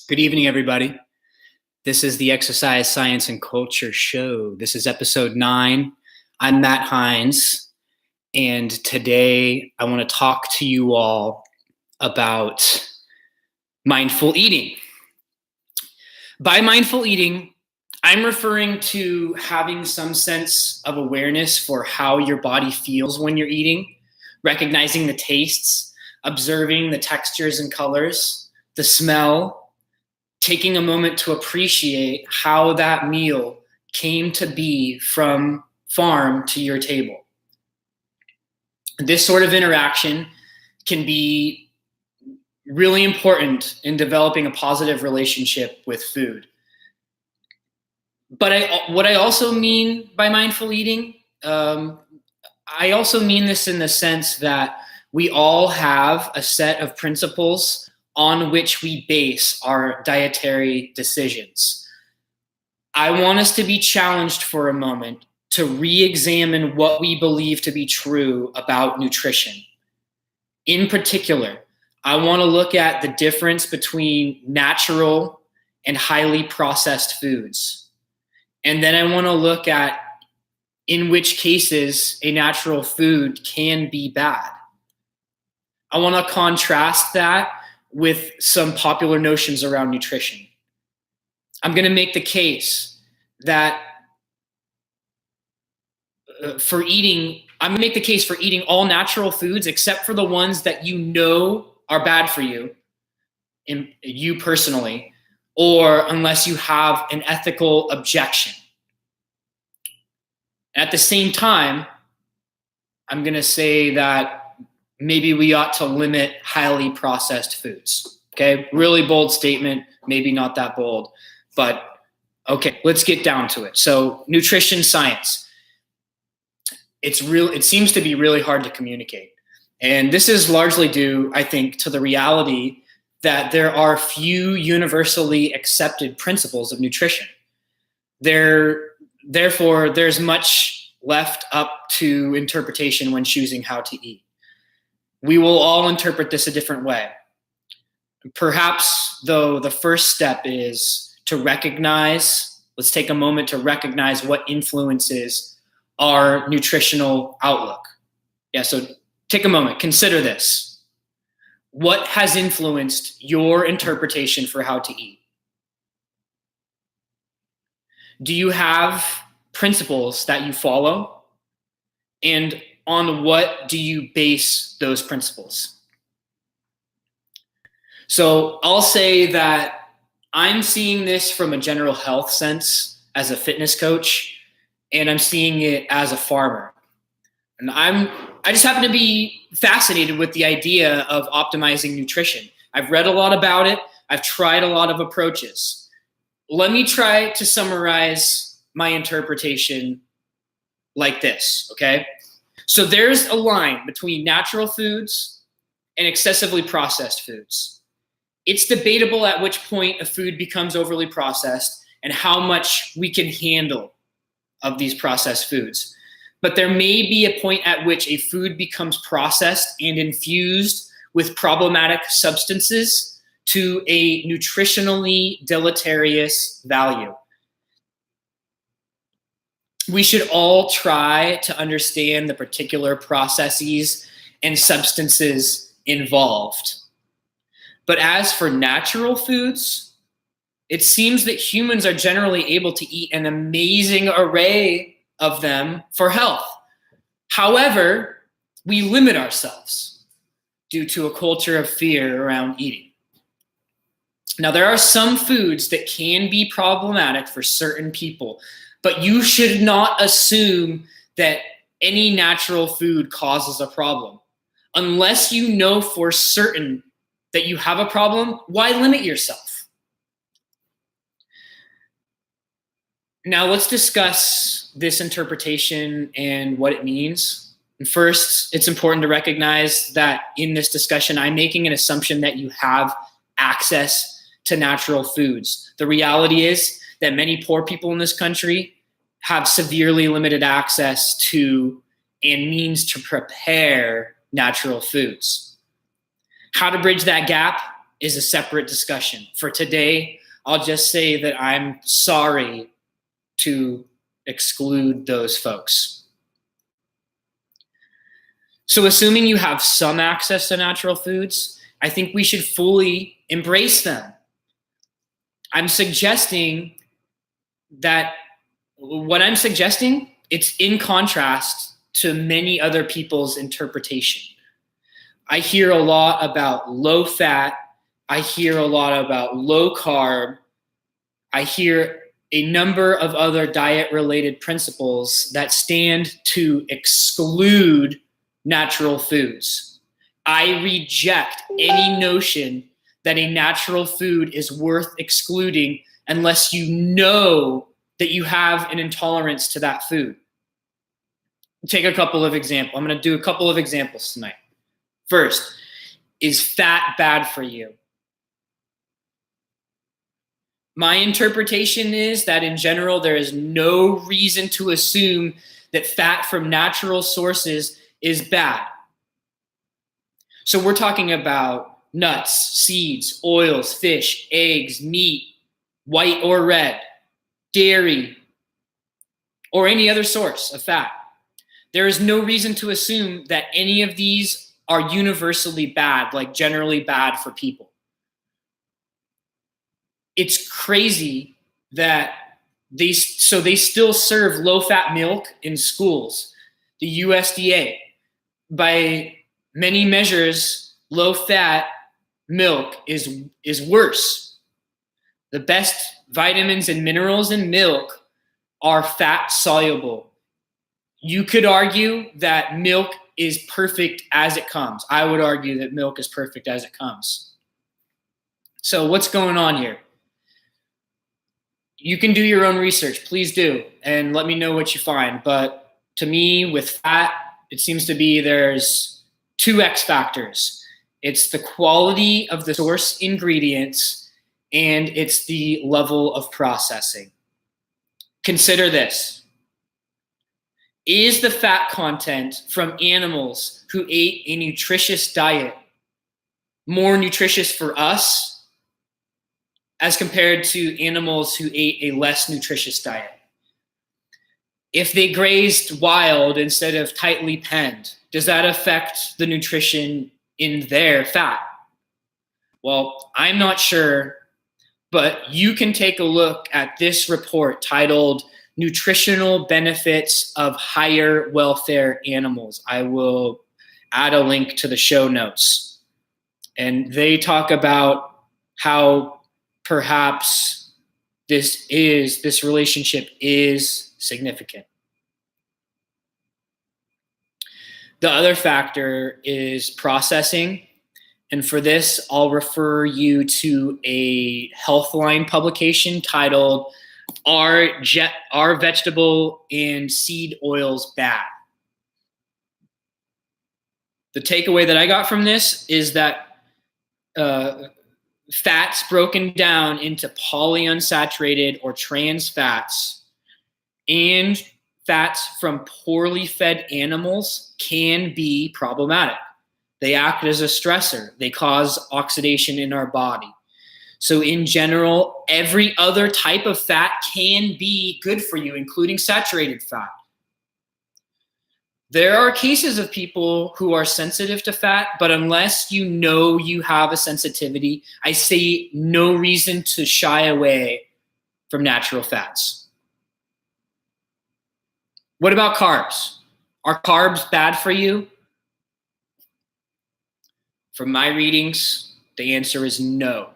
Good evening, everybody. This is the Exercise, Science, and Culture Show. This is episode 9. I'm Matt Hines, and today I want to talk to you all about mindful eating. By mindful eating, I'm referring to having some sense of awareness for how your body feels when you're eating, recognizing the tastes, observing the textures and colors, the smell, taking a moment to appreciate how that meal came to be from farm to your table. This sort of interaction can be really important in developing a positive relationship with food. But what I also mean by mindful eating, I also mean this in the sense that we all have a set of principles on which we base our dietary decisions. I want us to be challenged for a moment to re-examine what we believe to be true about nutrition. In particular, I want to look at the difference between natural and highly processed foods. And then I want to look at in which cases a natural food can be bad. I want to contrast that with some popular notions around nutrition. I'm going to make the case that for eating all natural foods except for the ones that you know are bad for you, you personally, or unless you have an ethical objection. At the same time, I'm going to say that maybe we ought to limit highly processed foods. Okay, really bold statement, maybe not that bold, but okay, let's get down to it. So nutrition science, it seems to be really hard to communicate. And this is largely due, I think, to the reality that there are few universally accepted principles of nutrition. Therefore, there's much left up to interpretation when choosing how to eat. We will all interpret this a different way. Perhaps, though, the first step is to let's take a moment to recognize what influences our nutritional outlook. Yeah, so take a moment, consider this. What has influenced your interpretation for how to eat? Do you have principles that you follow? And on what do you base those principles? So I'll say that I'm seeing this from a general health sense as a fitness coach, and I'm seeing it as a farmer. And I just happen to be fascinated with the idea of optimizing nutrition. I've read a lot about it. I've tried a lot of approaches. Let me try to summarize my interpretation like this, okay? So there's a line between natural foods and excessively processed foods. It's debatable at which point a food becomes overly processed and how much we can handle of these processed foods. But there may be a point at which a food becomes processed and infused with problematic substances to a nutritionally deleterious value. We should all try to understand the particular processes and substances involved. But as for natural foods, it seems that humans are generally able to eat an amazing array of them for health. However, we limit ourselves due to a culture of fear around eating. Now, there are some foods that can be problematic for certain people, but you should not assume that any natural food causes a problem. Unless you know for certain that you have a problem, why limit yourself? Now let's discuss this interpretation and what it means. And first, it's important to recognize that in this discussion, I'm making an assumption that you have access to natural foods. The reality is that many poor people in this country have severely limited access to and means to prepare natural foods. How to bridge that gap? is a separate discussion. For today, I'll just say that I'm sorry to exclude those folks. So assuming you have some access to natural foods, I think we should fully embrace them. I'm suggesting that what I'm suggesting, it's in contrast to many other people's interpretation. I hear a lot about low fat. I hear a lot about low carb. I hear a number of other diet-related principles that stand to exclude natural foods. I reject any notion that a natural food is worth excluding unless you know that you have an intolerance to that food. Take a couple of examples. I'm going to do a couple of examples tonight. First, is fat bad for you? My interpretation is that in general, there is no reason to assume that fat from natural sources is bad. So we're talking about nuts, seeds, oils, fish, eggs, meat, white or red, dairy, or any other source of fat. There is no reason to assume that any of these are universally bad, like generally bad for people. It's crazy that they still serve low-fat milk in schools. The USDA, by many measures, low-fat milk is worse. The best vitamins and minerals in milk are fat soluble. You could argue that milk is perfect as it comes. I would argue that milk is perfect as it comes. So what's going on here? You can do your own research, please do, and let me know what you find. But to me, with fat, it seems to be there's two X factors. It's the quality of the source ingredients, and it's the level of processing. Consider this. Is the fat content from animals who ate a nutritious diet more nutritious for us as compared to animals who ate a less nutritious diet? If they grazed wild instead of tightly penned, does that affect the nutrition in their fat? Well, I'm not sure, but you can take a look at this report titled Nutritional Benefits of Higher Welfare Animals. I will add a link to the show notes. And they talk about how perhaps this relationship is significant. The other factor is processing. And for this, I'll refer you to a Healthline publication titled Are Vegetable and Seed Oils Bad? The takeaway that I got from this is that fats broken down into polyunsaturated or trans fats and fats from poorly fed animals can be problematic. They act as a stressor. They cause oxidation in our body. So in general, every other type of fat can be good for you, including saturated fat. There are cases of people who are sensitive to fat, but unless you know you have a sensitivity, I see no reason to shy away from natural fats. What about carbs? Are carbs bad for you? From my readings, the answer is no.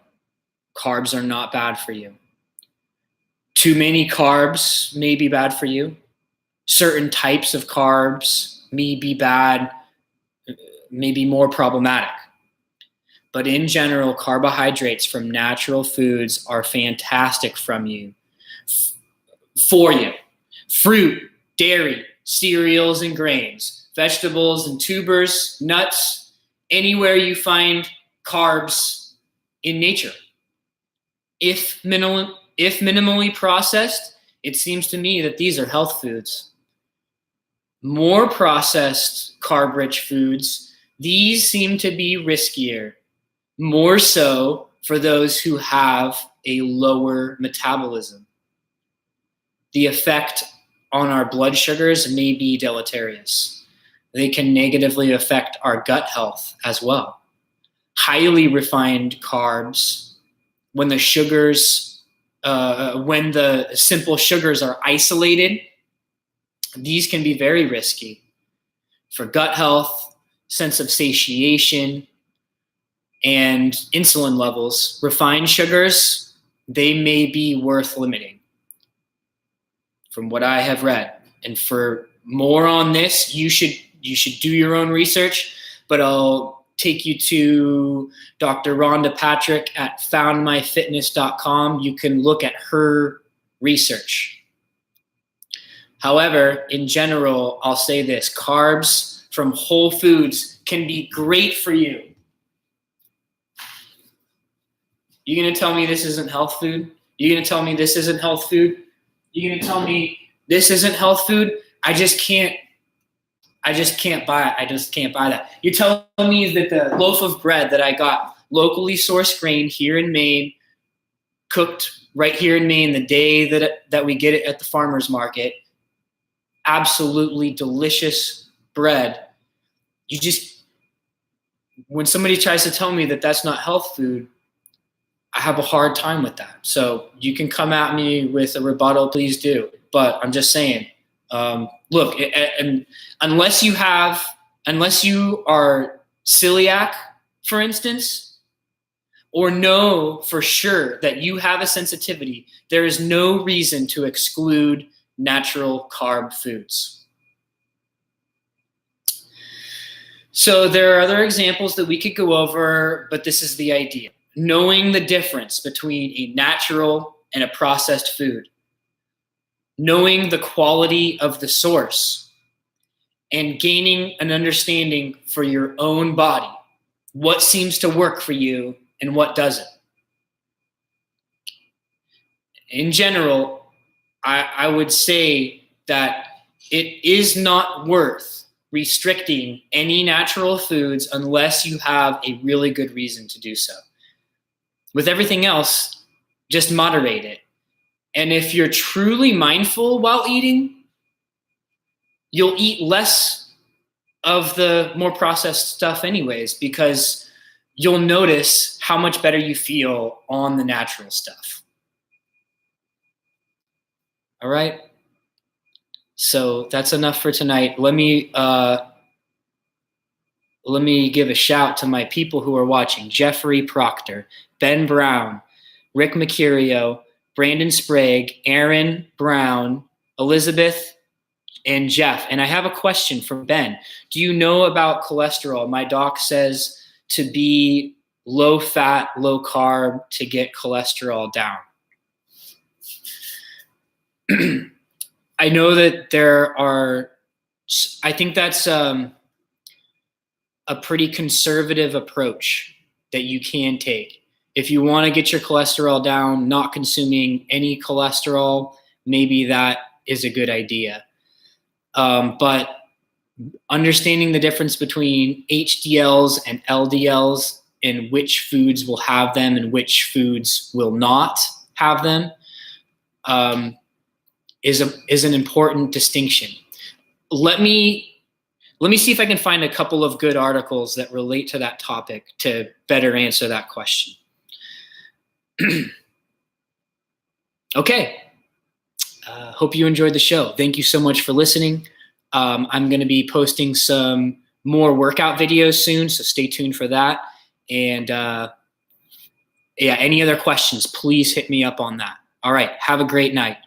Carbs are not bad for you. Too many carbs may be bad for you. Certain types of carbs may be bad, may be more problematic. But in general, carbohydrates from natural foods are fantastic for you. Fruit, dairy, cereals and grains, vegetables and tubers, nuts, anywhere you find carbs in nature. If minimally processed, it seems to me that these are health foods. More processed carb-rich foods, these seem to be riskier. more so for those who have a lower metabolism. The effect on our blood sugars may be deleterious. They can negatively affect our gut health as well. Highly refined carbs, when the simple sugars are isolated, these can be very risky for gut health, sense of satiation, and insulin levels. Refined sugars, they may be worth limiting, from what I have read. And for more on this, you should do your own research, but I'll take you to Dr. Rhonda Patrick at foundmyfitness.com. You can look at her research. However, in general, I'll say this: carbs from whole foods can be great for you. You gonna tell me this isn't health food? You gonna tell me this isn't health food? You gonna tell me this isn't health food? I just can't buy it. I just can't buy that. You're telling me that the loaf of bread that I got, locally sourced grain here in Maine, cooked right here in Maine the day that we get it at the farmer's market, absolutely delicious bread. When somebody tries to tell me that that's not health food, I have a hard time with that. So you can come at me with a rebuttal, please do. But I'm just saying, look, and unless you are celiac, for instance, or know for sure that you have a sensitivity, there is no reason to exclude natural carb foods. So there are other examples that we could go over, but this is the idea. Knowing the difference between a natural and a processed food. Knowing the quality of the source and gaining an understanding for your own body. What seems to work for you and what doesn't. In general, I would say that it is not worth restricting any natural foods unless you have a really good reason to do so. With everything else, just moderate it. And if you're truly mindful while eating, you'll eat less of the more processed stuff anyways, because you'll notice how much better you feel on the natural stuff. All right? So that's enough for tonight. Let me give a shout to my people who are watching: Jeffrey Proctor, Ben Brown, Rick Mercurio, Brandon Sprague, Aaron Brown, Elizabeth, and Jeff. And I have a question from Ben. Do you know about cholesterol? My doc says to be low fat, low carb to get cholesterol down. I know that I think that's a pretty conservative approach that you can take. If you want to get your cholesterol down, not consuming any cholesterol, maybe that is a good idea. But understanding the difference between HDLs and LDLs and which foods will have them and which foods will not have them is an important distinction. Let me see if I can find a couple of good articles that relate to that topic to better answer that question. Okay. Hope you enjoyed the show. Thank you so much for listening. I'm going to be posting some more workout videos soon, so stay tuned for that. And any other questions, please hit me up on that. All right. Have a great night.